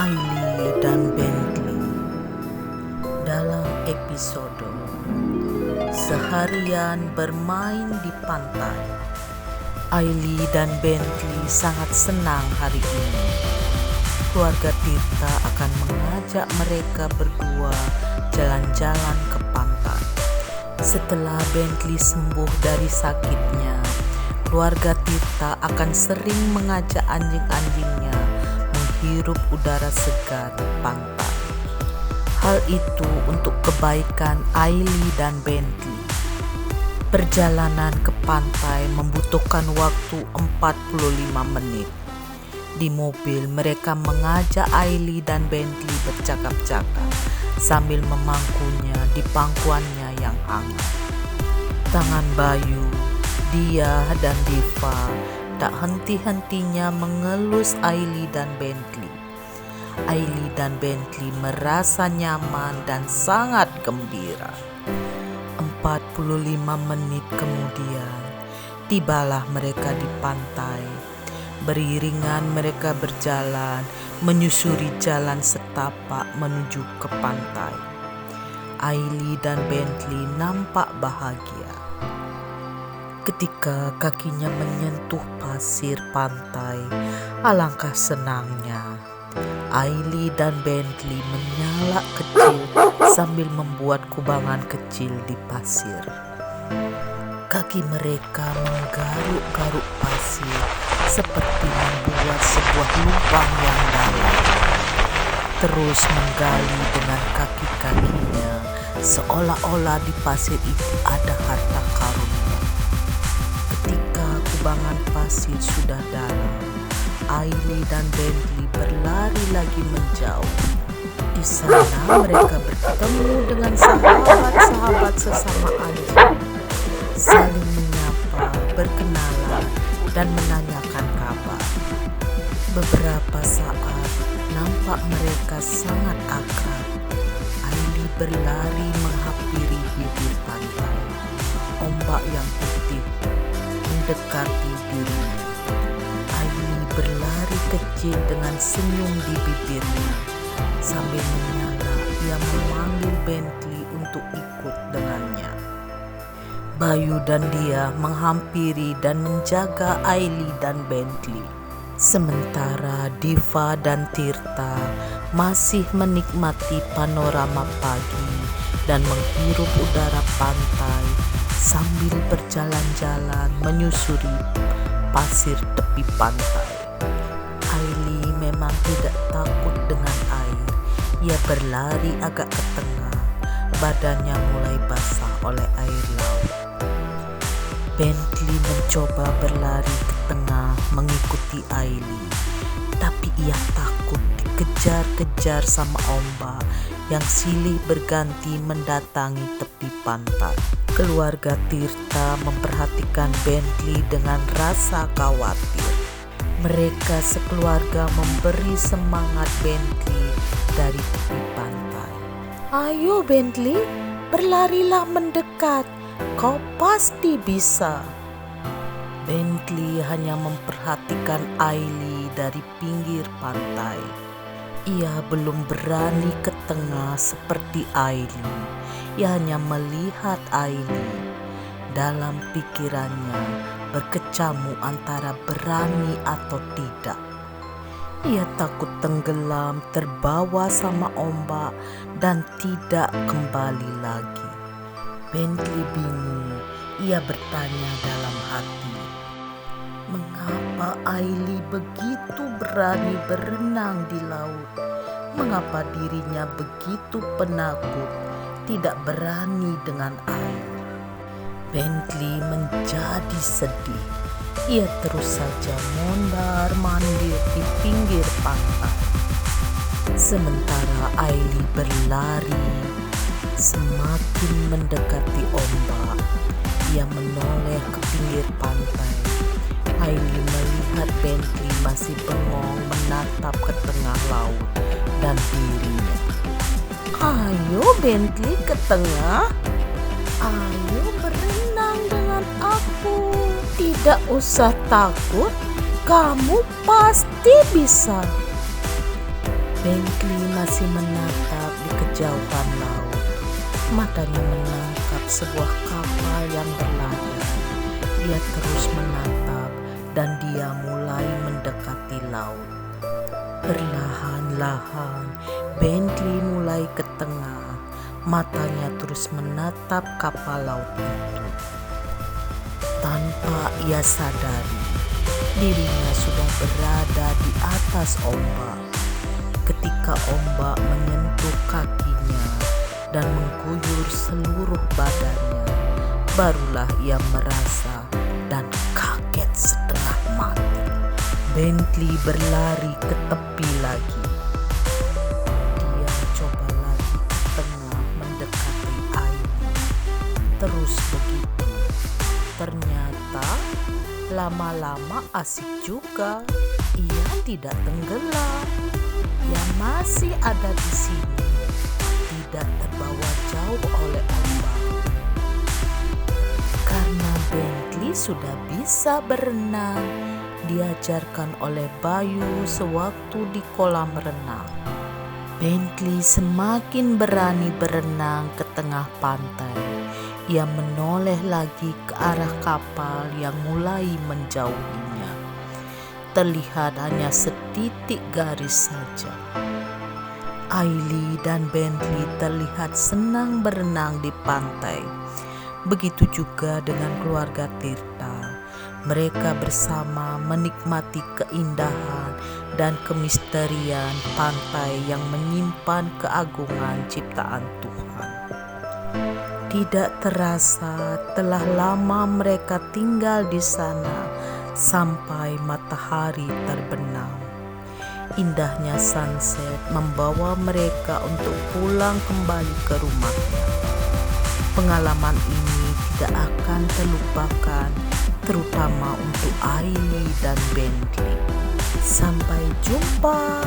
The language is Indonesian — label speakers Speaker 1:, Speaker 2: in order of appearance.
Speaker 1: Ailey dan Bentley dalam episode Seharian Bermain di Pantai. Ailey dan Bentley sangat senang hari ini. Keluarga Tirta akan mengajak mereka berdua jalan-jalan ke pantai. Setelah Bentley sembuh dari sakitnya, keluarga Tirta akan sering mengajak anjing-anjingnya menghirup udara segar di pantai. Hal itu untuk kebaikan Ailey dan Bentley. Perjalanan ke pantai membutuhkan waktu 45 menit. Di mobil mereka mengajak Ailey dan Bentley bercakap-cakap sambil memangkunya di pangkuannya yang hangat. Tangan Bayu, Dia dan Diva tak henti-hentinya mengelus Ailey dan Bentley. Ailey dan Bentley merasa nyaman dan sangat gembira. 45 menit kemudian, tibalah mereka di pantai. Beriringan mereka berjalan, menyusuri jalan setapak menuju ke pantai. Ailey dan Bentley nampak bahagia. Ketika kakinya menyentuh pasir pantai, alangkah senangnya. Ailey dan Bentley menyala kecil sambil membuat kubangan kecil di pasir. Kaki mereka menggaruk-garuk pasir seperti membuat sebuah lubang yang dalam. Terus menggali dengan kaki-kakinya, seolah-olah di pasir itu ada harta karunnya. Ketika kubangan pasir sudah dalam, Ailey dan Bentley berlari lagi menjauh. Di sana mereka bertemu dengan sahabat-sahabat sesama anjing, saling menyapa, berkenalan, dan menanyakan kabar. Beberapa saat nampak mereka sangat akrab. Ailey berlari menghampiri bibir pantai. Ombak yang putih mendekati dirinya. Ailey berlari kecil dengan senyum di bibirnya. Sambil menyala, ia memanggil Bentley untuk ikut dengannya. Bayu dan Dia menghampiri dan menjaga Ailey dan Bentley. Sementara Diva dan Tirta masih menikmati panorama pagi dan menghirup udara pantai sambil berjalan-jalan menyusuri pasir tepi pantai. Ailey memang tidak takut dengan air. Ia berlari agak ke tengah, badannya mulai basah oleh air laut. Bentley mencoba berlari ke tengah mengikuti Ailey, tapi ia takut dikejar-kejar sama ombak yang silih berganti mendatangi tepi pantai. Keluarga Tirta memperhatikan Bentley dengan rasa khawatir. Mereka sekeluarga memberi semangat Bentley dari tepi pantai. "Ayo Bentley, berlarilah mendekat. Kau pasti bisa." Bentley hanya memperhatikan Ailey dari pinggir pantai. Ia belum berani ke tengah seperti Ailey. Ia hanya melihat Ailey. Dalam pikirannya berkecamuk antara berani atau tidak. Ia takut tenggelam, terbawa sama ombak, dan tidak kembali lagi. Bentley bingung. Ia bertanya dalam hati, mengapa Ailey begitu berani berenang di laut? Mengapa dirinya begitu penakut, tidak berani dengan air? Bentley menjadi sedih. Ia terus saja mondar-mandir di pinggir pantai. Sementara Ailey berlari semakin mendekati ombak. Ia menoleh ke pinggir pantai. Ailey melihat Bentley masih bengong menatap ke tengah laut dan dirinya. "Ayo Bentley ke tengah. Ayo berenang dengan aku. Tidak usah takut, kamu pasti bisa." Bentley masih menatap di kejauhan laut. Matanya menangkap sebuah kapal yang berlayar. Dia terus menatap dan dia mulai mendekati laut. Perlahan-lahan Bentley mulai ke tengah. Matanya terus menatap kapal laut itu. Tanpa ia sadari, dirinya sudah berada di atas ombak. Ketika ombak menyentuh kakinya dan mengguyur seluruh badannya, barulah ia merasa dan kaget setengah mati. Bentley berlari ke tepi lagi. Dia coba lagi ke tengah mendekati air. Terus begitu. Ternyata lama-lama asik juga. Ia tidak tenggelam. Ia masih ada di sini, tidak terbawa jauh oleh ombak. Karena Bentley sudah bisa berenang, diajarkan oleh Bayu sewaktu di kolam renang. Bentley semakin berani berenang ke tengah pantai. Ia menoleh lagi ke arah kapal yang mulai menjauhinya. Terlihat hanya setitik garis saja. Aili dan Bentley terlihat senang berenang di pantai. Begitu juga dengan keluarga Tirta. Mereka bersama menikmati keindahan dan kemisterian pantai yang menyimpan keagungan ciptaan Tuhan. Tidak terasa telah lama mereka tinggal di sana sampai matahari terbenam. Indahnya sunset membawa mereka untuk pulang kembali ke rumahnya. Pengalaman ini tidak akan terlupakan, terutama untuk Aili dan Bentley. Sampai jumpa.